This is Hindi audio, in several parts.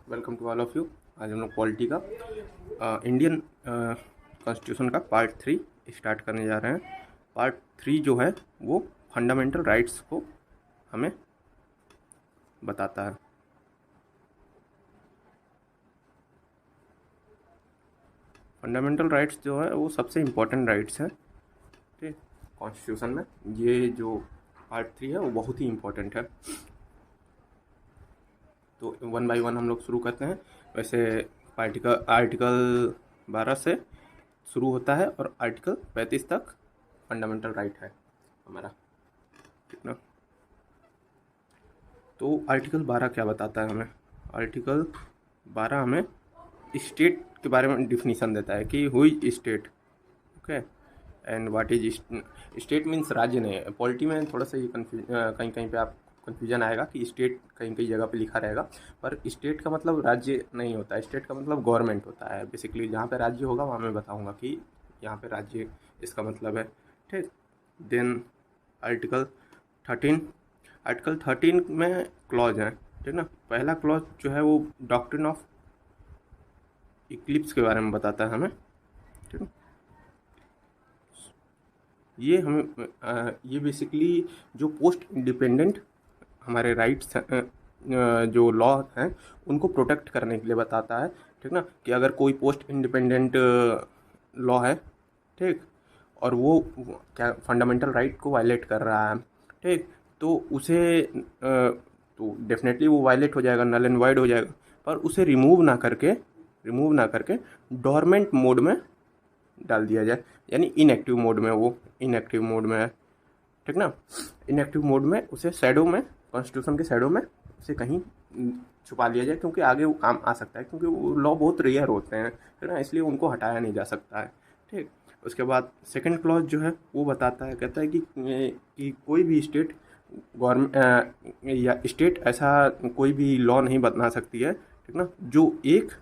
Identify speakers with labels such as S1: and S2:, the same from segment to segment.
S1: Welcome to all of you. आज हम लोग पॉलिटी का इंडियन कॉन्स्टिट्यूशन का पार्ट 3 स्टार्ट करने जा रहे हैं। पार्ट 3 जो है वो फंडामेंटल राइट्स को हमें बताता है। फंडामेंटल राइट्स जो है वो सबसे इम्पोर्टेंट राइट्स हैं, ठीक, कॉन्स्टिट्यूशन में। ये जो पार्ट 3 है वो बहुत ही इम्पोर्टेंट है। तो वन बाय वन हम लोग शुरू करते हैं। वैसे आर्टिकल 12 से शुरू होता है और आर्टिकल 35 तक फंडामेंटल राइट है हमारा, ठीक ना। तो आर्टिकल 12 क्या बताता है हमें? आर्टिकल 12 हमें स्टेट के बारे में डिफिनीसन देता है कि who is state, okay, and what is state. Means राज्य नहीं है। पॉलिटी में थोड़ा सा ये कहीं कहीं पे आप कन्फ्यूजन आएगा कि स्टेट कहीं कहीं जगह पे लिखा रहेगा, पर स्टेट का मतलब राज्य नहीं होता है। स्टेट का मतलब गवर्नमेंट होता है। बेसिकली जहाँ पे राज्य होगा वहाँ मैं बताऊँगा कि यहाँ पे राज्य इसका मतलब है, ठीक। Then article 13। आर्टिकल 13 में क्लॉज है, ठीक ना। पहला क्लॉज जो है वो डॉक्ट्रिन ऑफ इक्लिप्स के बारे में बताता है हमें, ठीक है। ये हमें ये बेसिकली जो पोस्ट इंडिपेंडेंट हमारे राइट्स जो लॉ हैं उनको प्रोटेक्ट करने के लिए बताता है, ठीक ना। कि अगर कोई पोस्ट इंडिपेंडेंट लॉ है, ठीक, और वो क्या फंडामेंटल राइट को वायलेट कर रहा है, ठीक, तो उसे तो डेफिनेटली वो वायलेट हो जाएगा, नल एंड वाइड हो जाएगा। पर उसे रिमूव ना करके डोरमेंट मोड में डाल दिया जाए, यानी इनएक्टिव मोड में, वो इनएक्टिव मोड में है, ठीक ना। इनएक्टिव मोड में उसे शैडो में, कॉन्स्टिट्यूशन के शैडो में उसे कहीं छुपा लिया जाए, क्योंकि आगे वो काम आ सकता है, क्योंकि वो लॉ बहुत रेयर होते हैं, ठीक ना, इसलिए उनको हटाया नहीं जा सकता है, ठीक। उसके बाद सेकंड क्लॉज जो है वो बताता है, कहता है कि कोई भी स्टेट गवर्नमेंट या स्टेट ऐसा कोई भी लॉ नहीं बना सकती है, ठीक ना, जो एक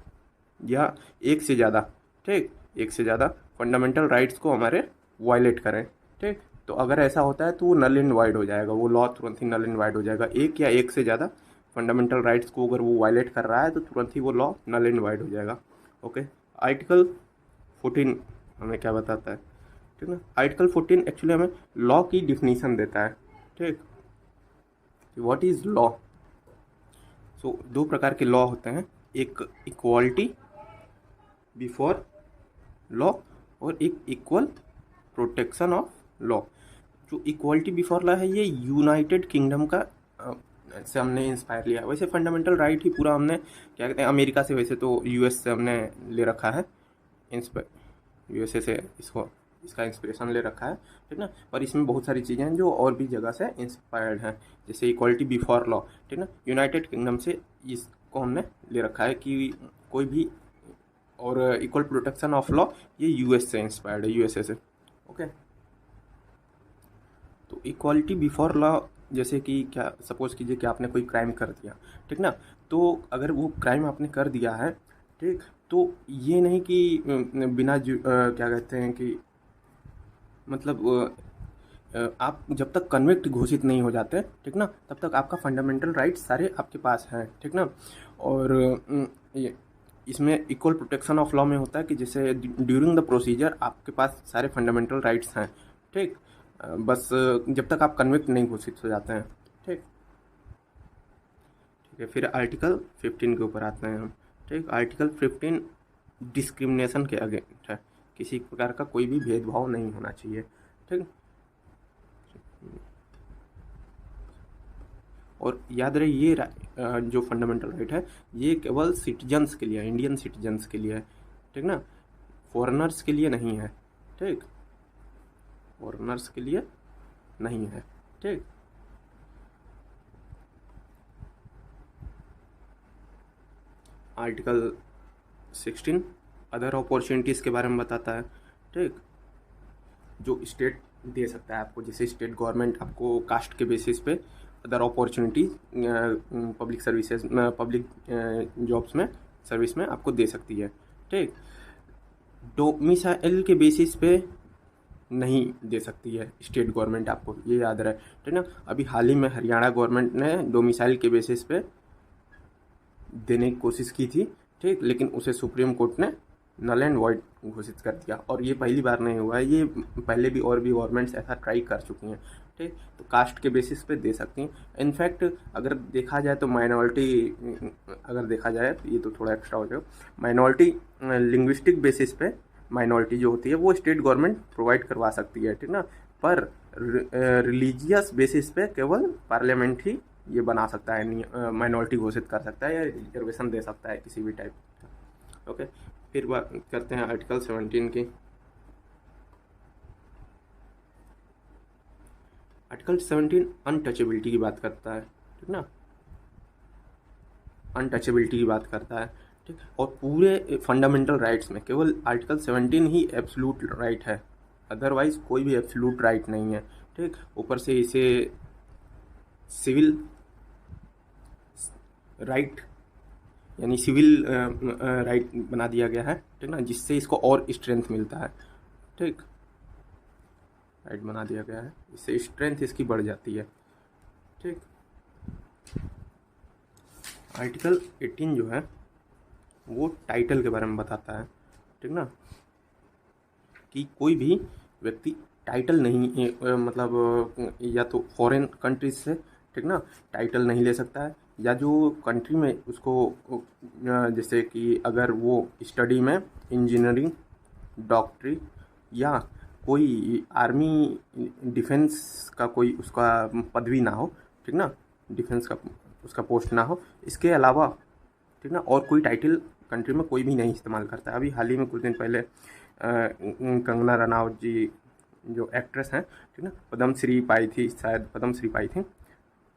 S1: या एक से ज़्यादा, ठीक, एक से ज़्यादा फंडामेंटल राइट्स को हमारे वायलेट करें, ठीक। तो अगर ऐसा होता है तो वो नल एंड वाइड हो जाएगा, वो लॉ तुरंत ही नल एंड वाइड हो जाएगा। एक या एक से ज़्यादा फंडामेंटल राइट्स को अगर वो वायलेट कर रहा है तो तुरंत ही वो लॉ नल एंड वाइड हो जाएगा, ओके। आर्टिकल 14 हमें क्या बताता है, ठीक ना। आर्टिकल 14 एक्चुअली हमें लॉ की डिफिनीसन देता है, ठीक। What is law? सो दो प्रकार के लॉ होते हैं, एक इक्वालिटी बिफोर लॉ और एक इक्वल प्रोटेक्शन ऑफ लॉ। जो इक्वालिटी बिफोर लॉ है ये यूनाइटेड किंगडम का से हमने इंस्पायर लिया। वैसे फंडामेंटल राइट ही पूरा हमने क्या कहते हैं अमेरिका से, वैसे तो यूएस से हमने ले रखा है, यूएसए से इसका इंस्पिरेशन ले रखा है, ठीक ना। पर इसमें बहुत सारी चीज़ें हैं जो और भी जगह से इंस्पायर्ड हैं, जैसे इक्वालिटी बिफोर लॉ, ठीक ना, यूनाइटेड किंगडम से इसको हमने ले रखा है कि कोई भी, और इक्वल प्रोटेक्शन ऑफ लॉ ये यूएस से इंस्पायर्ड है, यूएसए से, ओके। तो इक्वालिटी बिफोर लॉ, जैसे कि क्या सपोज कीजिए कि आपने कोई क्राइम कर दिया, ठीक ना। तो अगर वो क्राइम आपने कर दिया है, ठीक, तो ये नहीं कि बिना क्या कहते हैं कि मतलब आप जब तक कन्विक्ट घोषित नहीं हो जाते, ठीक ना, तब तक आपका फंडामेंटल राइट्स सारे आपके पास हैं, ठीक ना। और ये इसमें इक्वल प्रोटेक्शन ऑफ लॉ में होता है कि जैसे ड्यूरिंग द प्रोसीजर आपके पास सारे फंडामेंटल राइट्स हैं, ठीक। बस जब तक आप कन्विक्ट नहीं घोषित हो जाते हैं, ठीक। ठीक है, फिर आर्टिकल 15 के ऊपर आते हैं हम, ठीक। आर्टिकल 15 डिस्क्रिमिनेशन के अगेंस्ट है, किसी प्रकार का कोई भी भेदभाव नहीं होना चाहिए, ठीक। और याद रहे ये जो फंडामेंटल राइट है ये केवल सिटीजन्स के लिए है, इंडियन सिटीजन्स के लिए है, ठीक ना, फॉरेनर्स के लिए नहीं है, ठीक, फॉरेनर्स के लिए नहीं है, ठीक। आर्टिकल 16 अदर अपॉर्चुनिटीज़ के बारे में बताता है, ठीक, जो स्टेट दे सकता है आपको, जैसे स्टेट गवर्नमेंट आपको कास्ट के बेसिस पे other opportunities public services public jobs में, सर्विस में आपको दे सकती है, ठीक। डोमिसाइल के बेसिस पे नहीं दे सकती है स्टेट गवर्नमेंट आपको, ये याद रहे, ठीक ना। अभी हाल ही में हरियाणा गवर्नमेंट ने डोमिसाइल के बेसिस पे देने की कोशिश की थी, ठीक, लेकिन उसे सुप्रीम कोर्ट ने नल एंड वॉइड घोषित कर दिया। और ये पहली बार नहीं हुआ है, ये पहले भी और भी गवर्नमेंट्स ऐसा ट्राई कर चुकी हैं, ठीक। तो कास्ट के बेसिस पे दे सकती हैं। इनफैक्ट अगर देखा जाए तो माइनॉरिटी, अगर देखा जाए तो ये तो थोड़ा एक्स्ट्रा हो जाएगा, माइनॉरिटी लिंग्विस्टिक बेसिस पे माइनॉरिटी जो होती है वो स्टेट गवर्नमेंट प्रोवाइड करवा सकती है, ठीक ना। पर रिलीजियस बेसिस पे केवल पार्लियामेंट ही ये बना सकता है, माइनॉरिटी घोषित कर सकता है या रिजर्वेशन दे सकता है किसी भी टाइप का। ओके, फिर बात करते हैं आर्टिकल 17 की। आर्टिकल 17 अनटचेबिलिटी की बात करता है, ठीक ना, अनटचेबिलिटी की बात करता है, ठीक। और पूरे फंडामेंटल राइट्स में केवल आर्टिकल 17 ही एब्सोल्यूट राइट है, अदरवाइज कोई भी एब्सोल्यूट राइट नहीं है, ठीक। ऊपर से इसे सिविल राइट यानी सिविल राइट बना दिया गया है, ठीक ना, जिससे इसको और स्ट्रेंथ मिलता है, ठीक। राइट बना दिया गया है, इससे स्ट्रेंथ इसकी बढ़ जाती है, ठीक। आर्टिकल 18 जो है वो टाइटल के बारे में बताता है, ठीक ना, कि कोई भी व्यक्ति टाइटल नहीं मतलब या तो फॉरेन कंट्रीज से, ठीक ना, टाइटल नहीं ले सकता है, या जो कंट्री में उसको जैसे कि अगर वो स्टडी में इंजीनियरिंग, डॉक्टरी या कोई आर्मी डिफेंस का कोई उसका पदवी ना हो, ठीक ना, डिफेंस का उसका पोस्ट ना हो, इसके अलावा, ठीक ना, और कोई टाइटल कंट्री में कोई भी नहीं इस्तेमाल करता है। अभी हाल ही में कुछ दिन पहले कंगना रनावत जी जो एक्ट्रेस हैं, ठीक ना, पद्मश्री पाई थी, शायद पद्मश्री पाई थी,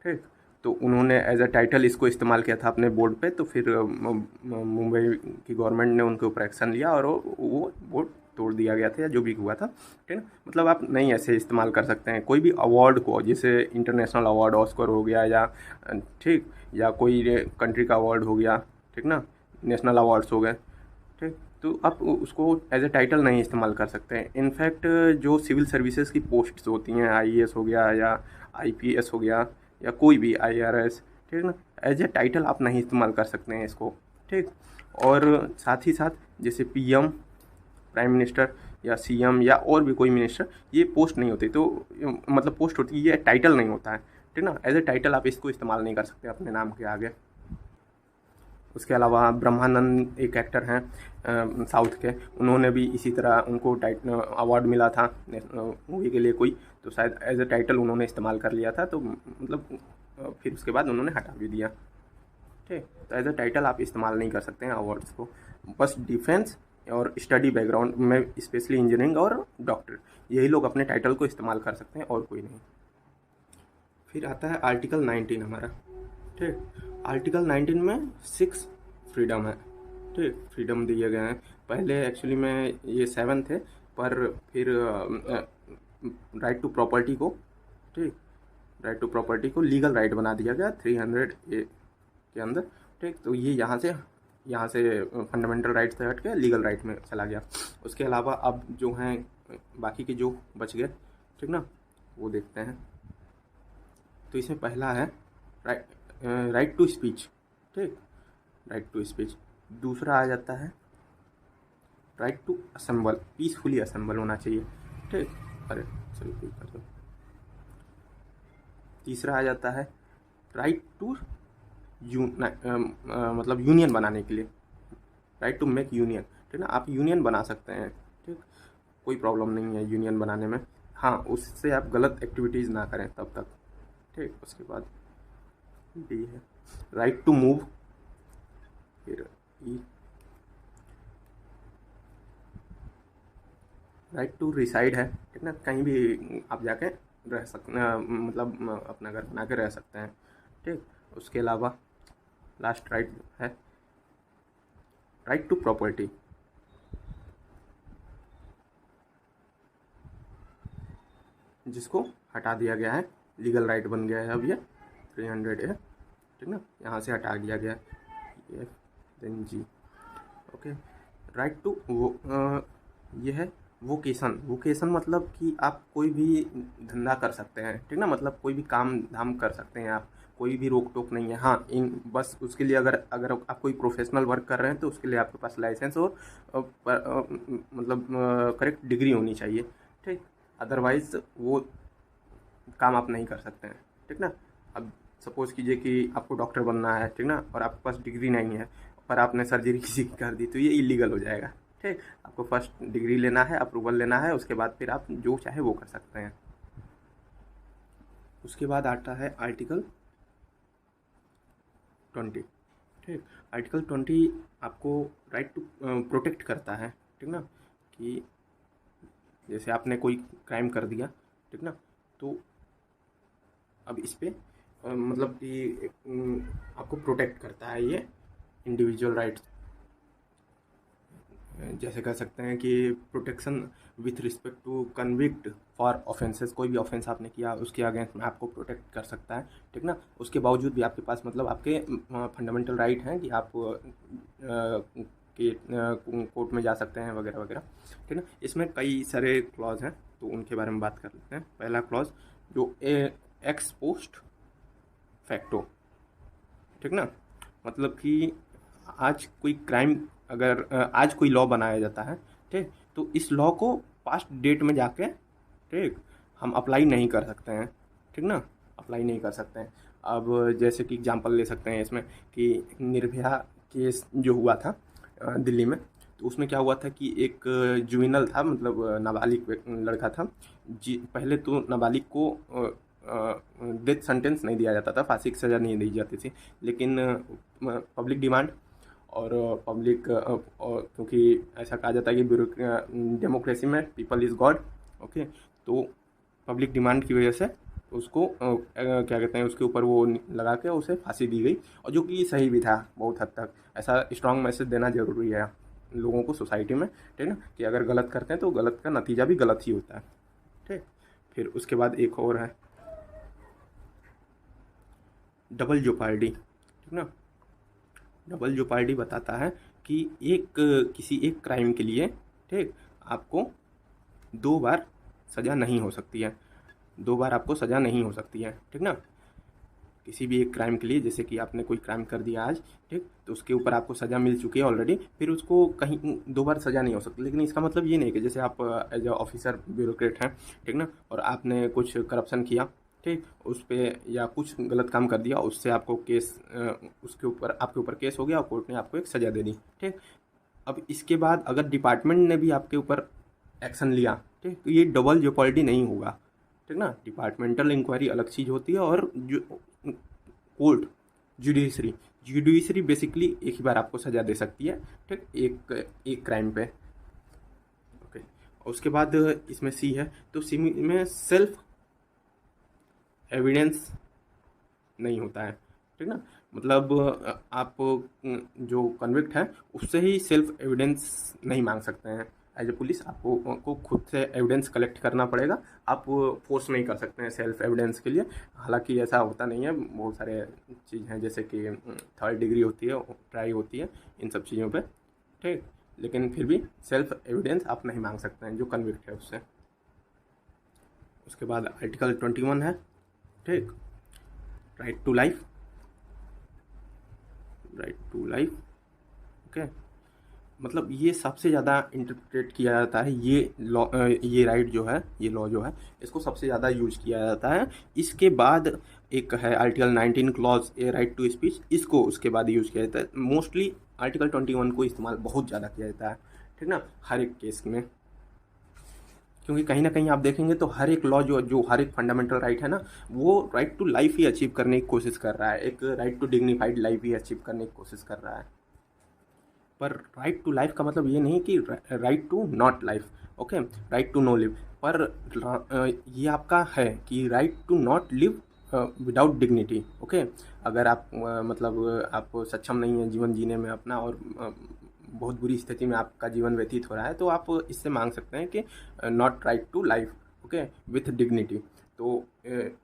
S1: ठीक। तो उन्होंने एज अ टाइटल इसको इस्तेमाल किया था अपने बोर्ड पे, तो फिर मुंबई की गवर्नमेंट ने उनके ऊपर एक्शन लिया और वो बोर्ड तोड़ दिया गया था, या जो भी हुआ था, ठीक है। मतलब आप नहीं ऐसे इस्तेमाल कर सकते हैं कोई भी अवार्ड को, जैसे इंटरनेशनल अवार्ड ऑस्कर हो गया, या ठीक, या कोई कंट्री का अवार्ड हो गया, ठीक ना, नेशनल अवार्ड्स हो गए, ठीक। तो आप उसको एज ए टाइटल नहीं इस्तेमाल कर सकते हैं। इनफैक्ट जो सिविल सर्विसेज की पोस्ट्स होती हैं, आईएएस हो गया या आईपीएस हो गया या कोई भी आईआरएस, ठीक ना, एज ए टाइटल आप नहीं इस्तेमाल कर सकते हैं इसको, ठीक। और साथ ही साथ जैसे पीएम, प्राइम मिनिस्टर या सीएम या और भी कोई मिनिस्टर, ये पोस्ट नहीं होती, तो मतलब पोस्ट होती है, ये टाइटल नहीं होता है, ठीक ना। एज ए टाइटल आप इसको इस्तेमाल नहीं कर सकते अपने नाम के आगे। उसके अलावा ब्रह्मानंद एक एक्टर हैं साउथ के, उन्होंने भी इसी तरह उनको अवार्ड मिला था मूवी के लिए कोई, तो शायद एज ए टाइटल उन्होंने इस्तेमाल कर लिया था, तो मतलब फिर उसके बाद उन्होंने हटा भी दिया, ठीक। तो एज ए टाइटल आप इस्तेमाल नहीं कर सकते हैं अवार्ड्स को। बस डिफेंस और स्टडी बैकग्राउंड में स्पेशली इंजीनियरिंग और डॉक्टर, यही लोग अपने टाइटल को इस्तेमाल कर सकते हैं और कोई नहीं। फिर आता है आर्टिकल 19 हमारा, ठीक। आर्टिकल 19 में 6 फ्रीडम है, ठीक, फ्रीडम दिए गए हैं। पहले एक्चुअली में ये 7 थे, पर फिर राइट टू प्रॉपर्टी को, ठीक, राइट टू प्रॉपर्टी को लीगल राइट बना दिया गया 300 ए के अंदर, ठीक। तो ये यहाँ से फंडामेंटल राइट से हट के लीगल राइट में चला गया। उसके अलावा अब जो हैं बाकी के जो बच गए, ठीक ना, वो देखते हैं। तो इसमें पहला है राइट टू स्पीच, ठीक, राइट टू स्पीच। दूसरा आ जाता है right to assemble, peacefully assemble होना चाहिए, ठीक। अरे सॉरी, कर दो। तीसरा आ जाता है राइट टू मतलब यूनियन बनाने के लिए, राइट टू मेक यूनियन, ठीक ना, आप यूनियन बना सकते हैं, ठीक, कोई प्रॉब्लम नहीं है यूनियन बनाने में, हाँ, उससे आप गलत एक्टिविटीज़ ना करें तब तक, ठीक। उसके बाद डी है राइट टू मूव, फिर ई राइट टू रिसाइड है, ठीक ना, कहीं भी आप जाके रह सकते, मतलब अपना घर बना के रह सकते हैं, ठीक। उसके अलावा लास्ट राइट है राइट टू प्रॉपर्टी, जिसको हटा दिया गया है, लीगल राइट बन गया है अब ये 300 है, ठीक ना, यहाँ से हटा दिया गया है, then G, okay. Right to वो ये है वोकेशन मतलब कि आप कोई भी धंधा कर सकते हैं, ठीक ना, मतलब कोई भी काम धाम कर सकते हैं आप, कोई भी रोक टोक नहीं है। हाँ, इन बस उसके लिए अगर अगर आप कोई प्रोफेशनल वर्क कर रहे हैं तो उसके लिए आपके पास लाइसेंस और मतलब करेक्ट डिग्री होनी चाहिए, ठीक। अदरवाइज वो काम आप नहीं कर सकते हैं, ठीक ना। अब सपोज़ कीजिए कि आपको डॉक्टर बनना है, ठीक ना, और आपके पास डिग्री नहीं है पर आपने सर्जरी किसी की कर दी, तो ये इलीगल हो जाएगा, ठीक। आपको फर्स्ट डिग्री लेना है, अप्रूवल लेना है, उसके बाद फिर आप जो चाहे वो कर सकते हैं। उसके बाद आता है आर्टिकल 20, ठीक। आर्टिकल 20 आपको राइट टू प्रोटेक्ट करता है, ठीक ना, कि जैसे आपने कोई क्राइम कर दिया, ठीक ना, तो अब इस पे मतलब कि आपको प्रोटेक्ट करता है ये इंडिविजुअल राइट्स। जैसे कह सकते हैं कि protection with respect to convict for offences, कोई भी ऑफेंस आपने किया उसके अगेंस्ट में आपको प्रोटेक्ट कर सकता है, ठीक ना। उसके बावजूद भी आपके पास मतलब आपके फंडामेंटल राइट हैं कि आप कि कोर्ट में जा सकते हैं वगैरह वगैरह, ठीक ना। इसमें कई सारे क्लॉज हैं तो उनके बारे में बात कर लेते हैं। पहला क्लॉज जो एक्स पोस्ट फैक्टो, ठीक ना, मतलब कि आज कोई क्राइम अगर आज कोई लॉ बनाया जाता है, ठीक, तो इस लॉ को पास्ट डेट में जाके, ठीक, हम अप्लाई नहीं कर सकते हैं, ठीक ना, अप्लाई नहीं कर सकते हैं। अब जैसे कि एग्जांपल ले सकते हैं इसमें कि निर्भया केस जो हुआ था दिल्ली में, तो उसमें क्या हुआ था कि एक जुवेनल था, मतलब नाबालिग लड़का था जी। पहले तो नाबालिग को डेथ सेंटेंस नहीं दिया जाता था, फांसी की सज़ा नहीं दी जाती थी, लेकिन पब्लिक डिमांड और पब्लिक और क्योंकि ऐसा कहा जाता है कि डेमोक्रेसी में पीपल इज़ गॉड, ओके, तो पब्लिक डिमांड की वजह से उसको क्या कहते हैं उसके ऊपर वो लगा के उसे फांसी दी गई, और जो कि सही भी था बहुत हद तक। ऐसा स्ट्रांग मैसेज देना ज़रूरी है लोगों को सोसाइटी में, ठीक ना, कि अगर गलत करते हैं तो गलत का नतीजा भी गलत ही होता है, ठीक। फिर उसके बाद एक और है डबल जोपार्डी, ठीक ना। डबल जोपार्डी बताता है कि किसी एक क्राइम के लिए, ठीक, आपको 2 बार सज़ा नहीं हो सकती है, 2 बार आपको सज़ा नहीं हो सकती है, ठीक ना। किसी भी एक क्राइम के लिए, जैसे कि आपने कोई क्राइम कर दिया आज, ठीक, तो उसके ऊपर आपको सज़ा मिल चुकी है ऑलरेडी, फिर उसको कहीं 2 बार सज़ा नहीं हो सकती। लेकिन इसका मतलब ये नहीं कि जैसे आप एज ए ऑफिसर ब्यूरोक्रेट हैं, ठीक ना, और आपने कुछ करप्शन किया, ठीक, उस पर या कुछ गलत काम कर दिया, उससे आपको केस उसके ऊपर आपके ऊपर केस हो गया और कोर्ट ने आपको एक सज़ा दे दी, ठीक। अब इसके बाद अगर डिपार्टमेंट ने भी आपके ऊपर एक्शन लिया, ठीक, तो ये डबल जेपॉर्डी नहीं होगा, ठीक ना। डिपार्टमेंटल इंक्वायरी अलग चीज़ होती है, और जो कोर्ट जुडिशरी बेसिकली एक ही बार आपको सज़ा दे सकती है, ठीक, एक क्राइम पे, ओके। उसके बाद इसमें सी है, तो सी में सेल्फ एविडेंस नहीं होता है, ठीक ना, मतलब आप जो कन्विक्ट है उससे ही सेल्फ एविडेंस नहीं मांग सकते हैं। एज ए पुलिस आपको खुद से एविडेंस कलेक्ट करना पड़ेगा, आप फोर्स नहीं कर सकते हैं सेल्फ एविडेंस के लिए। हालांकि ऐसा होता नहीं है, बहुत सारे चीज़ हैं जैसे कि 3rd डिग्री होती है, ट्राई होती है, इन सब चीज़ों पे, ठीक, लेकिन फिर भी सेल्फ एविडेंस आप नहीं मांग सकते हैं जो कन्विक्ट है उससे। उसके बाद आर्टिकल 21 है, ठीक, राइट टू लाइफ, ओके। मतलब ये सबसे ज़्यादा इंटरप्रेट किया जाता है, ये लॉ, ये राइट जो है, ये लॉ जो है, इसको सबसे ज़्यादा यूज किया जाता है। इसके बाद एक है article 19 clause A right to speech, इसको उसके बाद यूज किया जाता है। मोस्टली आर्टिकल 21 को इस्तेमाल बहुत ज़्यादा किया जाता है, ठीक ना, हर एक केस में, क्योंकि कहीं ना कहीं आप देखेंगे तो हर एक लॉ जो हर एक फंडामेंटल राइट है ना, वो राइट टू लाइफ ही अचीव करने की कोशिश कर रहा है, एक राइट टू डिग्निफाइड लाइफ ही अचीव करने की कोशिश कर रहा है। पर राइट टू लाइफ का मतलब ये नहीं कि right to not life, okay, right to no live, पर ये आपका है कि right to not live without dignity, okay. अगर आप मतलब आप सक्षम नहीं हैं जीवन जीने में अपना, और बहुत बुरी स्थिति में आपका जीवन व्यतीत हो रहा है, तो आप इससे मांग सकते हैं कि not right to life, okay, with dignity. तो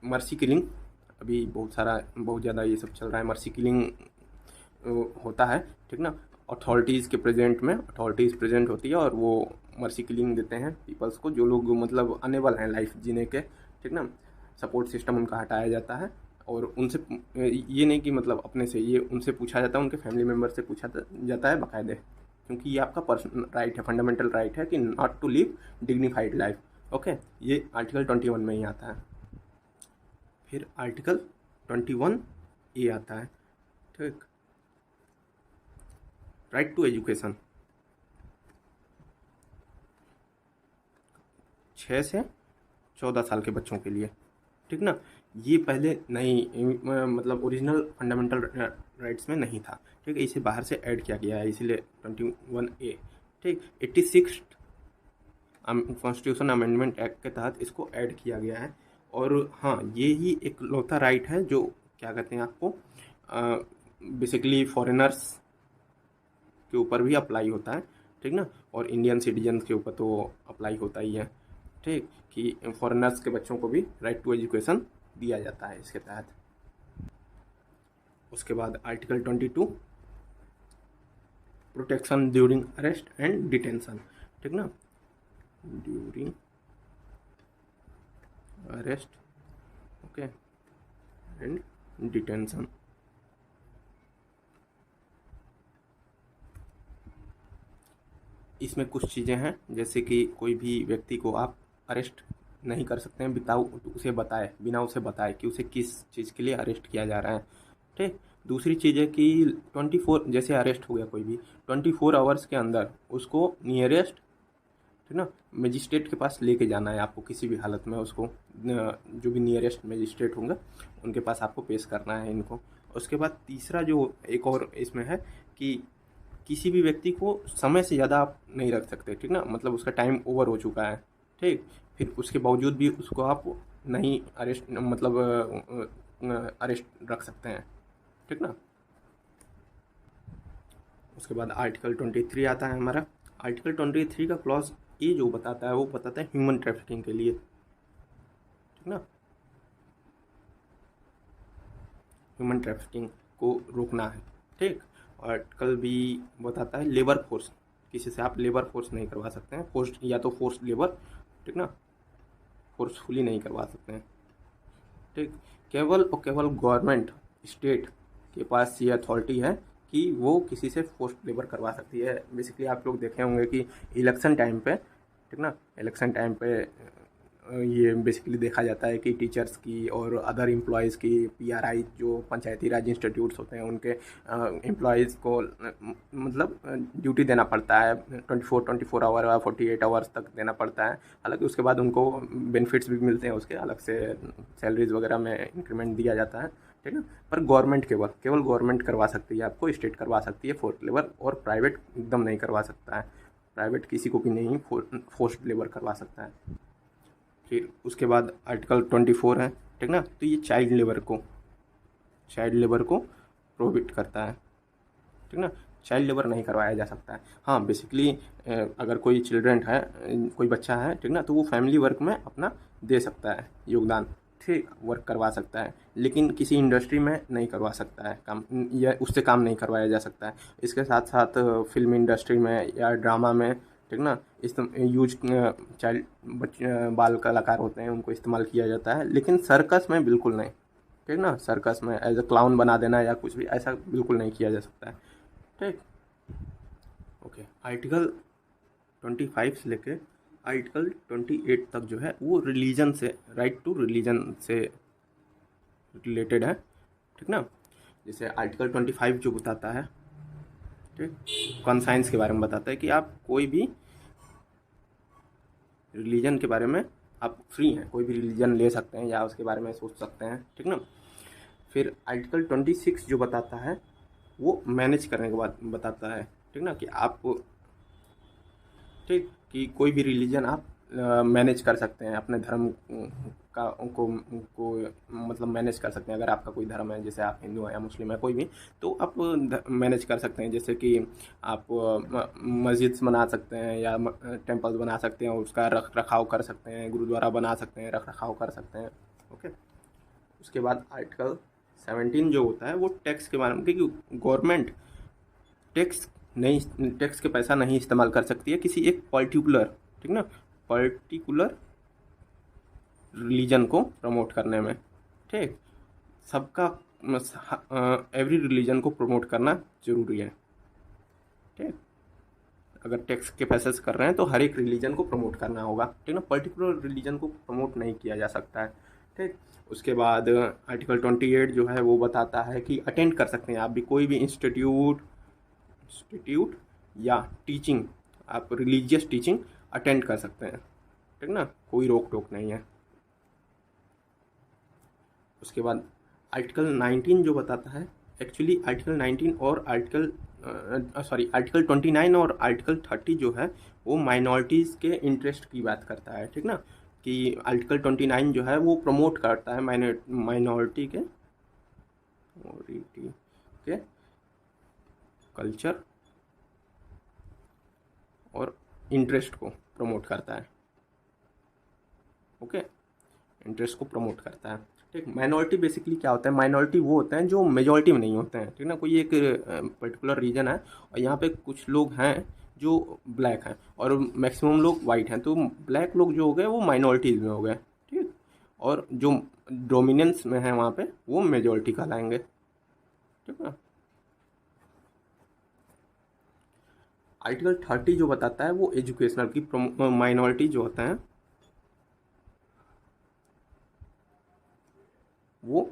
S1: मर्सी किलिंग अभी बहुत ज़्यादा ये सब चल रहा है, मर्सी किलिंग होता है, ठीक ना। अथॉरिटीज़ के प्रेजेंट में अथॉरिटीज़ प्रेजेंट होती है और वो मर्सी किलिंग देते हैं पीपल्स को, जो लोग मतलब अनेबल हैं लाइफ जीने के, ठीक ना। सपोर्ट सिस्टम उनका हटाया जाता है, और उनसे ये नहीं कि मतलब अपने से, ये उनसे पूछा जाता है, उनके फैमिली मेम्बर से पूछा जाता है बाकायदे, क्योंकि ये आपका पर्सनल राइट है, फंडामेंटल राइट है कि not to live dignified life. Okay, ये आर्टिकल 21 में ही आता है। फिर आर्टिकल 21 ए आता है, ठीक, राइट टू एजुकेशन। 6 से 14 साल के बच्चों के लिए, ठीक ना। ये पहले नहीं, मतलब ओरिजिनल फंडामेंटल राइट्स में नहीं था, ठीक है, इसे बाहर से ऐड किया गया है, इसीलिए 21A, ठीक। 86 कॉन्स्टिट्यूशन अमेंडमेंट एक्ट के तहत इसको ऐड किया गया है। और हाँ, ये ही एक लौता राइट है जो क्या कहते हैं आपको, बेसिकली फॉरेनर्स के ऊपर भी अप्लाई होता है, ठीक ना, और इंडियन सिटीजन के ऊपर तो अप्लाई होता ही है, ठीक, कि फॉरेनर्स के बच्चों को भी राइट टू एजुकेशन दिया जाता है इसके तहत। उसके बाद article 22 protection during arrest and detention, ठीक ना, during arrest, okay, and detention. इसमें कुछ चीज़ें हैं, जैसे कि कोई भी व्यक्ति को आप अरेस्ट नहीं कर सकते हैं विदाउट उसे बताए, बिना उसे बताए कि उसे किस चीज़ के लिए अरेस्ट किया जा रहा है, ठीक। दूसरी चीज़ है कि 24, जैसे अरेस्ट हो गया कोई भी, 24 आवर्स के अंदर उसको नियरेस्ट, ठीक ना, मजिस्ट्रेट के पास लेके जाना है आपको, किसी भी हालत में उसको, जो भी नियरेस्ट मजिस्ट्रेट होंगे उनके पास आपको पेश करना है इनको। उसके बाद तीसरा जो एक और इसमें है कि किसी भी व्यक्ति को समय से ज़्यादा आप नहीं रख सकते, ठीक ना, मतलब उसका टाइम ओवर हो चुका है, ठीक, फिर उसके बावजूद भी उसको आप नहीं अरेस्ट, मतलब अरेस्ट रख सकते हैं, ठीक ना। उसके बाद आर्टिकल 23 आता है हमारा। आर्टिकल 23 का क्लॉज ए जो बताता है वो बताता है ह्यूमन ट्रैफिकिंग के लिए, ठीक ना, ह्यूमन ट्रैफिकिंग को रोकना है, ठीक। आर्टिकल भी बताता है लेबर फोर्स, किसी से आप लेबर फोर्स नहीं करवा सकते हैं, फोर्स या तो फोर्स लेबर, ठीक ना, फोर्सफुली नहीं करवा सकते हैं, ठीक। केवल और केवल गवर्नमेंट स्टेट के पास ये अथॉरिटी है कि वो किसी से फोर्स्ड लेबर करवा सकती है। बेसिकली आप लोग देखे होंगे कि इलेक्शन टाइम पे, ठीक ना, इलेक्शन टाइम पे ये बेसिकली देखा जाता है कि टीचर्स की और अदर एम्प्लॉयज़ की, पीआरआई जो पंचायती राज इंस्टीट्यूट्स होते हैं उनके एम्प्लॉयज़ को मतलब ड्यूटी देना पड़ता है 24 आवर या 48 आवर्स तक देना पड़ता है। हालांकि उसके बाद उनको बेनिफिट्स भी मिलते हैं, उसके अलग से सैलरीज वगैरह में इंक्रीमेंट दिया जाता है, ठीक है। पर गवर्नमेंट केवल गवर्नमेंट करवा सकती है आपको, स्टेट करवा सकती है फोर्स्ड लेबर, और प्राइवेट एकदम नहीं करवा सकता है, प्राइवेट किसी को भी नहीं फोर्स्ड लेबर करवा सकता है। फिर उसके बाद आर्टिकल 24 है, ठीक ना, तो ये चाइल्ड लेबर को प्रोहिबिट करता है, ठीक ना, चाइल्ड लेबर नहीं करवाया जा सकता है। हाँ, बेसिकली अगर कोई चिल्ड्रन है, कोई बच्चा है, ठीक ना, तो वो फैमिली वर्क में अपना दे सकता है योगदान, ठीक, वर्क करवा सकता है, लेकिन किसी इंडस्ट्री में नहीं करवा सकता है काम, या उससे काम नहीं करवाया जा सकता है। इसके साथ साथ फिल्म इंडस्ट्री में या ड्रामा में, ठीक ना, इस यूज चाइल्ड बाल कलाकार होते हैं उनको इस्तेमाल किया जाता है, लेकिन सर्कस में बिल्कुल नहीं, ठीक ना, सर्कस में एज अ क्लाउन बना देना या कुछ भी ऐसा बिल्कुल नहीं किया जा सकता है, ठीक। ओके, आर्टिकल 25 से लेके आर्टिकल 28 तक जो है वो रिलीजन से, राइट टू रिलीजन से रिलेटेड है, ठीक ना। जैसे आर्टिकल 25 जो बताता है, ठीक, कॉन्साइंस के बारे में बताता है कि आप कोई भी रिलीजन के बारे में आप फ्री हैं, कोई भी रिलीजन ले सकते हैं या उसके बारे में सोच सकते हैं, ठीक ना। फिर आर्टिकल 26 जो बताता है वो मैनेज करने के बाद बताता है, ठीक ना, कि आप, ठीक, कि कोई भी रिलीजन आप मैनेज कर सकते हैं, अपने धर्म का को मतलब मैनेज कर सकते हैं। अगर आपका कोई धर्म है, जैसे आप हिंदू हैं या मुस्लिम है कोई भी, तो आप मैनेज कर सकते हैं, जैसे कि आप मस्जिद बना सकते हैं या टेम्पल्स बना सकते हैं, उसका रख रखाव कर सकते हैं, गुरुद्वारा बना सकते हैं, रख रखाव कर सकते हैं, ओके। उसके बाद आर्टिकल 17 जो होता है वो टैक्स के बारे में, क्योंकि गवर्नमेंट टैक्स के पैसा नहीं इस्तेमाल कर सकती है किसी एक पर्टिकुलर, ठीक ना, पर्टिकुलर रिलीजन को प्रमोट करने में, ठीक। सबका एवरी रिलीजन को प्रमोट करना जरूरी है। ठीक, अगर टैक्स के पैसे से कर रहे हैं तो हर एक रिलीजन को प्रमोट करना होगा, ठीक ना, पर्टिकुलर रिलीजन को प्रमोट नहीं किया जा सकता है। ठीक, उसके बाद आर्टिकल 28 जो है वो बताता है कि अटेंड कर सकते हैं आप भी कोई भी इंस्टीट्यूट या टीचिंग, आप रिलीजियस टीचिंग अटेंड कर सकते हैं, ठीक ना, कोई रोक टोक नहीं है। उसके बाद आर्टिकल 19 जो बताता है, एक्चुअली आर्टिकल 19 और आर्टिकल 29 और आर्टिकल 30 जो है वो माइनॉरिटीज़ के इंटरेस्ट की बात करता है, ठीक ना, कि आर्टिकल 29 जो है वो प्रमोट करता है माइनॉरिटी के कल्चर और इंटरेस्ट को प्रमोट करता है। ओके, इंटरेस्ट को प्रमोट करता है। ठीक, माइनॉरिटी बेसिकली क्या होता है, माइनॉरिटी वो होते हैं जो मेजॉरिटी में नहीं होते हैं, ठीक ना, कोई एक पर्टिकुलर रीजन है और यहाँ पे कुछ लोग हैं जो ब्लैक हैं और मैक्सिमम लोग वाइट हैं, तो ब्लैक लोग जो हो गए वो माइनॉरिटीज़ में हो गए, ठीक, और जो डोमिनेंस में है वहाँ पे वो मेजॉरिटी कहलाएंगे, ठीक ना। आर्टिकल 30 जो बताता है वो एजुकेशनल की माइनॉरिटी जो होते हैं वो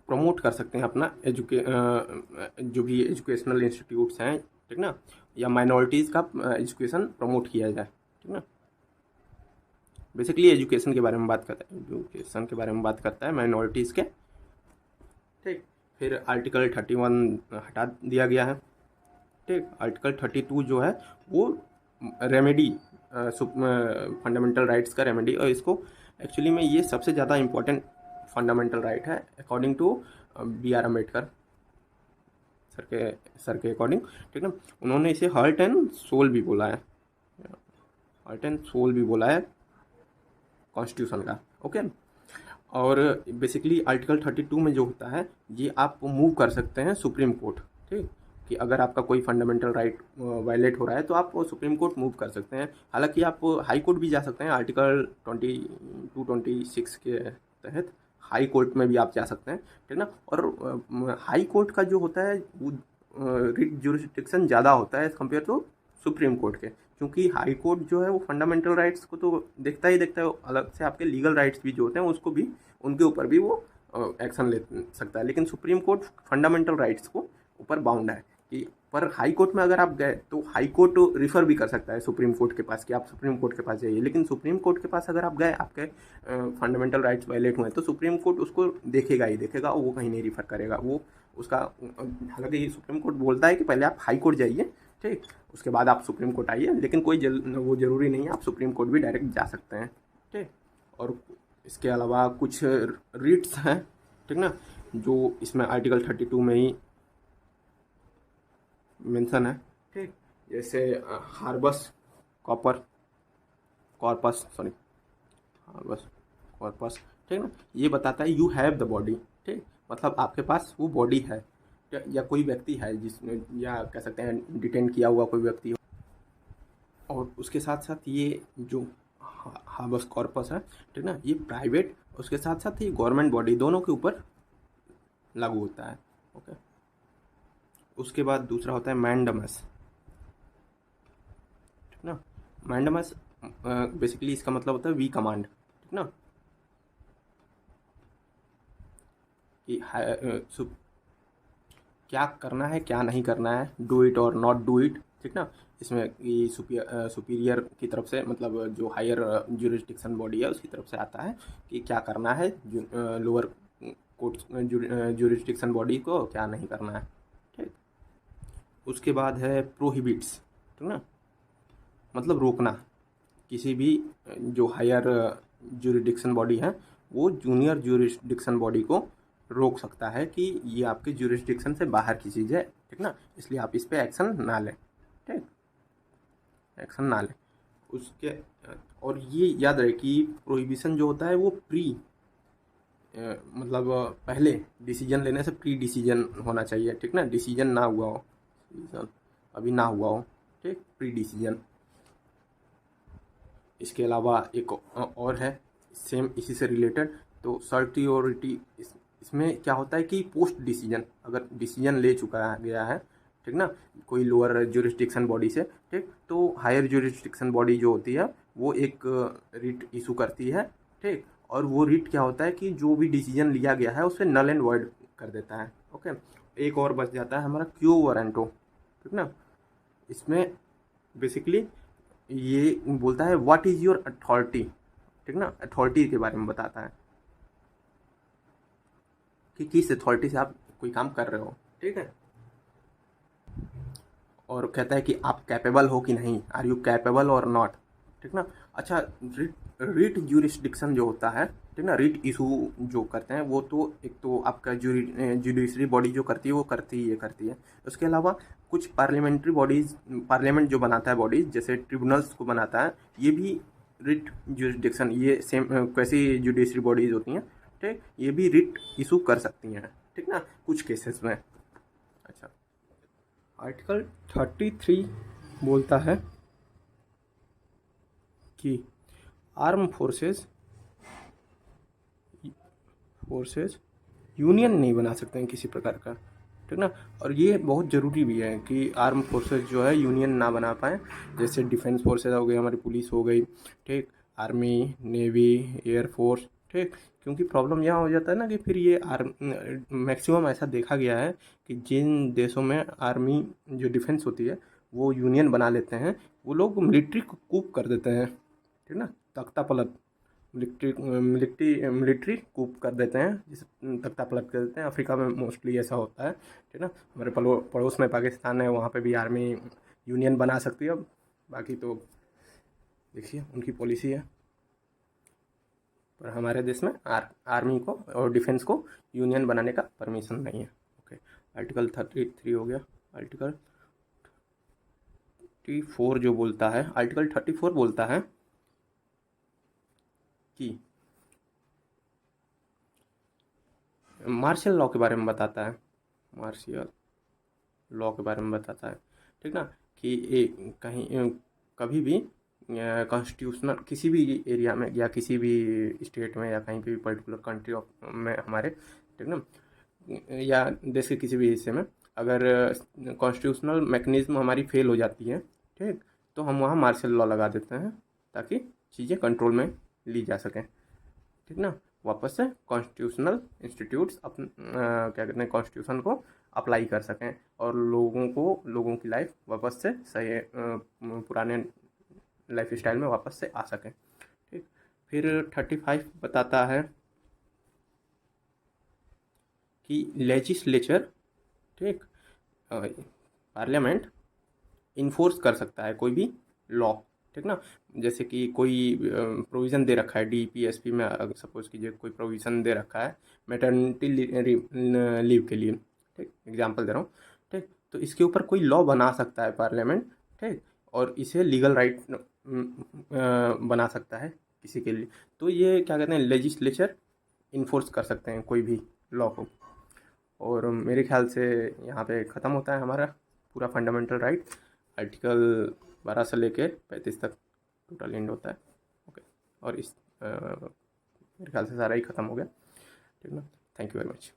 S1: प्रमोट कर सकते हैं अपना जो भी एजुकेशनल इंस्टीट्यूट्स हैं, ठीक ना, या माइनॉरिटीज़ का एजुकेशन प्रमोट किया जाए, ठीक ना। बेसिकली एजुकेशन के बारे में बात करता है, एजुकेशन के बारे में बात करता है माइनॉरिटीज़ के। ठीक, फिर आर्टिकल 31 हटा दिया गया है। ठीक, आर्टिकल 32 जो है वो रेमेडी, फंडामेंटल राइट्स का रेमेडी, और इसको एक्चुअली में ये सबसे ज़्यादा इम्पोर्टेंट फंडामेंटल राइट है according to BR Ambedkar sir के अकॉर्डिंग, ठीक है। उन्होंने इसे हार्ट एंड सोल भी बोला है, हार्ट एंड सोल भी बोला है कॉन्स्टिट्यूशन का। ओके, और बेसिकली आर्टिकल 32 में जो होता है ये आप मूव कर सकते हैं सुप्रीम कोर्ट, ठीक, कि अगर आपका कोई फंडामेंटल राइट वायलेट हो रहा है तो आप सुप्रीम कोर्ट मूव कर सकते हैं। हालांकि आप हाई कोर्ट भी जा सकते हैं, आर्टिकल 26 के तहत हाई कोर्ट में भी आप जा सकते हैं, ठीक ना। और हाई कोर्ट का जो होता है वो रिट ज्यूरिसडिक्शन ज़्यादा होता है as compare to supreme court के, क्योंकि हाई कोर्ट जो है वो फंडामेंटल राइट्स को तो देखता ही देखता है, अलग से आपके लीगल राइट्स भी जो होते हैं उसको भी, उनके ऊपर भी वो एक्शन ले सकता है। लेकिन सुप्रीम कोर्ट फंडामेंटल राइट्स को ऊपर बाउंड है कि, पर हाई कोर्ट में अगर आप गए तो हाई कोर्ट रिफ़र भी कर सकता है सुप्रीम कोर्ट के पास कि आप सुप्रीम कोर्ट के पास जाइए। लेकिन सुप्रीम कोर्ट के पास अगर आप गए, आपके फंडामेंटल राइट्स वायलेट हुए तो सुप्रीम कोर्ट उसको देखेगा ही देखेगा, वो कहीं नहीं रिफ़र करेगा। वो उसका, हालांकि सुप्रीम कोर्ट बोलता है कि पहले आप हाई कोर्ट जाइए, ठीक, उसके बाद आप सुप्रीम कोर्ट आइए, लेकिन कोई वो ज़रूरी नहीं है, आप सुप्रीम कोर्ट भी डायरेक्ट जा सकते हैं, ठीक। और इसके अलावा कुछ रिट्स हैं, ठीक ना, जो इसमें आर्टिकल 32 में ही मेंशन है, ठीक, जैसे हार्बस कॉर्पस, ठीक ना, ये बताता है यू हैव द बॉडी, ठीक, मतलब आपके पास वो बॉडी है, या कोई व्यक्ति है जिसमें, या कह सकते हैं डिटेन किया हुआ कोई व्यक्ति हो। और उसके साथ साथ ये जो हार्बस कॉर्पस है, ठीक ना, ये प्राइवेट, उसके साथ साथ ये गवर्नमेंट बॉडी दोनों के ऊपर लागू होता है। ओके, उसके बाद दूसरा होता है मैंडमस, ठीक ना। मैंडमस बेसिकली इसका मतलब होता है वी कमांड, ठीक ना, कि क्या करना है क्या नहीं करना है, डू इट और नॉट डू इट, ठीक ना। इसमें ये सुपीरियर की तरफ से, मतलब जो हायर ज्यूरिसडिक्शन बॉडी है उसकी तरफ से आता है कि क्या करना है लोअर कोर्ट ज्यूरिसडिक्शन बॉडी को, क्या नहीं करना है, ठीक। उसके बाद है प्रोहिबिट्स, ठीक ना, मतलब रोकना, किसी भी जो हायर ज्यूरिसडिक्शन बॉडी है वो जूनियर ज्यूरिसडिक्शन बॉडी को रोक सकता है कि ये आपके ज्यूरिसडिक्शन से बाहर की चीज़ है, ठीक ना, इसलिए आप इस पर एक्शन ना लें, ठीक, एक्शन ना लें। उसके, और ये याद रहे कि प्रोहिबिशन जो होता है वो मतलब पहले डिसीजन लेने से प्री डिसीजन होना चाहिए, ठीक ना, डिसीजन ना हुआ हो, डिसीजन अभी ना हुआ हो, ठीक, प्री डिसीजन। इसके अलावा एक और है सेम इसी से रिलेटेड, तो सर्टियोरिटी, इसमें क्या होता है कि पोस्ट डिसीजन, अगर डिसीजन ले चुका गया है, ठीक ना, कोई लोअर ज्यूरिस्डिक्शन बॉडी से, ठीक, तो हायर ज्यूरिस्डिक्शन बॉडी जो होती है वो एक रिट इशू करती है, ठीक, और वो रिट क्या होता है कि जो भी डिसीजन लिया गया है उसे नल एंड वॉइड कर देता है। ओके, एक और बच जाता है हमारा क्यो वारंटो, ठीक ना। इसमें बेसिकली ये बोलता है व्हाट इज़ योर अथॉरिटी, ठीक ना, अथॉरिटी के बारे में बताता है कि किस अथॉरिटी से आप कोई काम कर रहे हो, ठीक है। और कहता है कि आप कैपेबल हो कि नहीं, आर यू कैपेबल और नॉट, ठीक ना। अच्छा, रिट ज्यूरिस्डिक्शन जो होता है, ठीक ना, रिट इशू जो करते हैं वो तो एक तो आपका जुडिशरी बॉडी जो करती है वो करती है। उसके अलावा कुछ पार्लियामेंट्री बॉडीज़, पार्लियामेंट जो बनाता है बॉडीज़, जैसे ट्रिब्यूनल्स को बनाता है, ये भी रिट ज्यूरिस्डिक्शन, ये सेम कैसी जुडिशरी बॉडीज़ होती हैं, ठीक, ये भी रिट इशू कर सकती हैं, ठीक ना, कुछ केसेस में। अच्छा, आर्टिकल 33 बोलता है कि आर्म फोर्सेस यूनियन नहीं बना सकते हैं किसी प्रकार का, ठीक ना। और ये बहुत ज़रूरी भी है कि आर्म फोर्सेस जो है यूनियन ना बना पाएँ, जैसे डिफेंस फोर्सेस हो गई, हमारी पुलिस हो गई, ठीक, आर्मी, नेवी, एयरफोर्स, ठीक। क्योंकि प्रॉब्लम यहाँ हो जाता है ना कि फिर ये मैक्सिमम ऐसा देखा गया है कि जिन देशों में आर्मी जो डिफेंस होती है वो यूनियन बना लेते हैं, वो लोग मिलिट्री को कूप कर देते हैं, ठीक ना, तख्ता पलट, मिलिट्री कूप कर देते हैं, जिसे तख्ता पलट कर देते हैं। अफ्रीका में मोस्टली ऐसा होता है, ठीक ना। हमारे पड़ोस में पाकिस्तान है, वहाँ पे भी आर्मी यूनियन बना सकती है। अब बाकी तो देखिए उनकी पॉलिसी है, पर हमारे देश में आर्मी को और डिफेंस को यूनियन बनाने का परमिशन नहीं है। ओके, आर्टिकल 33 हो गया। आर्टिकल 34 जो बोलता है, आर्टिकल 34 बोलता है कि मार्शल लॉ के बारे में बताता है, मार्शियल लॉ के बारे में बताता है, ठीक ना, कि कहीं कभी भी कॉन्स्टिट्यूशनल किसी भी एरिया में या किसी भी स्टेट में या कहीं पे भी पर्टिकुलर कंट्री ऑफ में हमारे, ठीक ना, या देश के किसी भी हिस्से में अगर कॉन्स्टिट्यूशनल मैकेनिज्म हमारी फेल हो जाती है, ठीक, तो हम वहाँ मार्शल लॉ लगा देते हैं ताकि चीज़ें कंट्रोल में ली जा सकें, ठीक ना। वापस से कॉन्स्टिट्यूशनल इंस्टीट्यूट्स क्या कहते हैं, कॉन्स्टिट्यूशन को अप्लाई कर सकें और लोगों की लाइफ वापस से सही पुराने लाइफ स्टाइल में वापस से आ सकें, ठीक। फिर 35 बताता है कि लेजिस्लेचर, ठीक, पार्लियामेंट इन्फोर्स कर सकता है कोई भी लॉ, ठीक ना। जैसे कि कोई प्रोविज़न दे रखा है DPSP में, अगर सपोज़ कीजिए कोई प्रोविज़न दे रखा है मैटरनिटी लीव के लिए, ठीक, एग्जांपल दे रहा हूँ, ठीक, तो इसके ऊपर कोई लॉ बना सकता है पार्लियामेंट, ठीक, और इसे लीगल राइट बना सकता है किसी के लिए। तो ये क्या कहते हैं, लेजिस्लेचर इन्फोर्स कर सकते हैं कोई भी लॉ को। और मेरे ख्याल से यहाँ पे ख़त्म होता है हमारा पूरा फंडामेंटल राइट। आर्टिकल 12 से लेके 35 तक टोटल एंड होता है। ओके, और मेरे ख्याल से सारा ही ख़त्म हो गया, ठीक ना। Thank you very much.